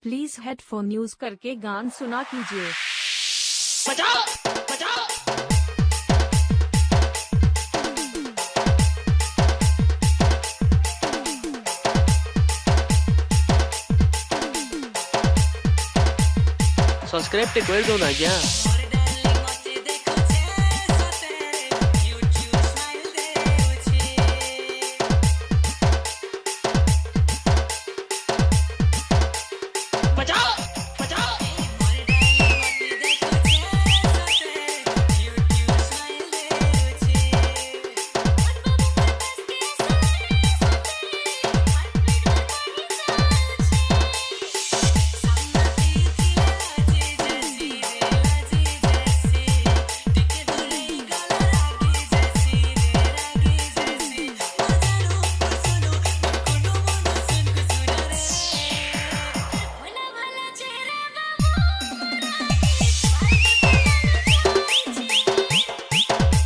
Please headphone use करके गान सुना कीजिए। बजाओ बजाओ। Subscribe te cuelgo una ya.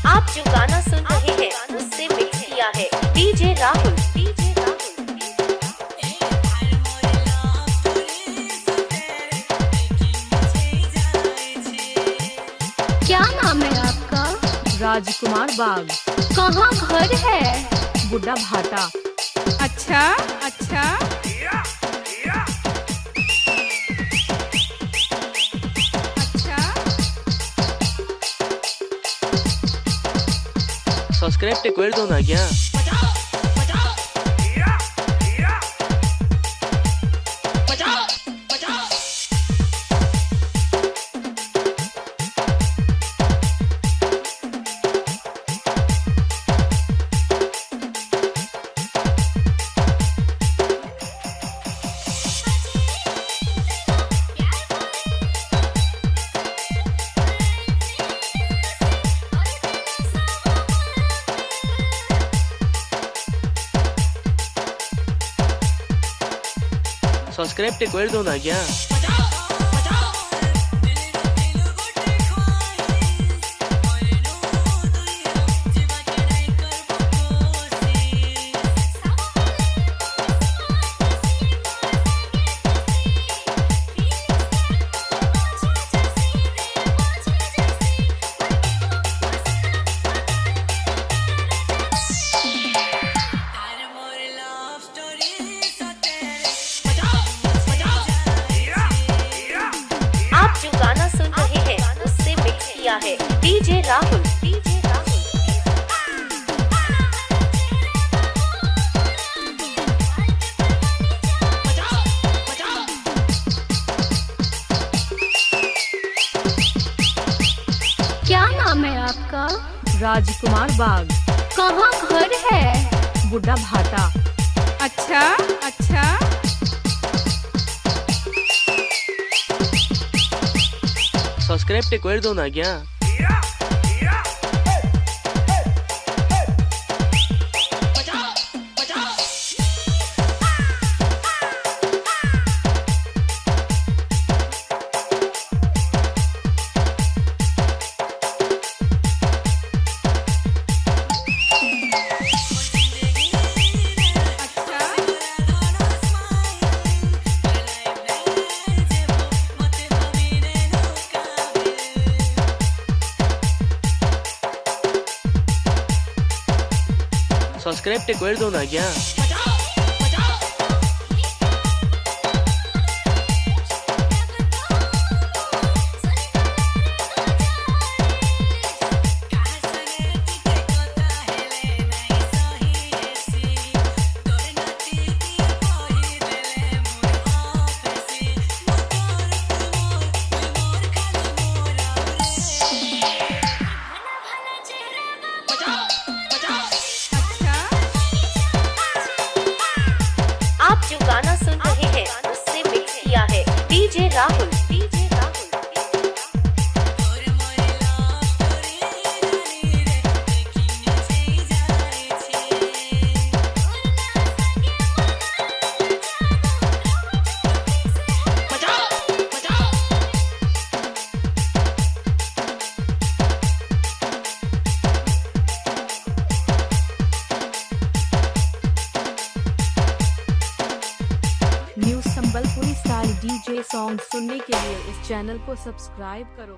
आप जो गाना सुन रहे हैं उससे मिक्स किया है डीजे राहुल। क्या नाम है आपका? राजकुमार बाग। कहाँ घर है? बुड्ढा भाटा। अच्छा अच्छा। Subscribe te cuelgo una ya. Subscribe te cuelgo una ya. आप जो गाना सुन रहे हैं उससे मिक्स किया है डीजे राहुल। क्या नाम है आपका? राजकुमार बाग। कहाँ घर है? बुड्ढा भाटा। अच्छा अच्छा। Subscribe te cuelgo una ya. Subscribe te cuelgo una ya. आप जो गाना सुन रहे हैं उससे मिक्स किया है DJ Rahul. News Sambalpuri style DJ song सुनने के लिए इस चैनल को सब्सक्राइब करो।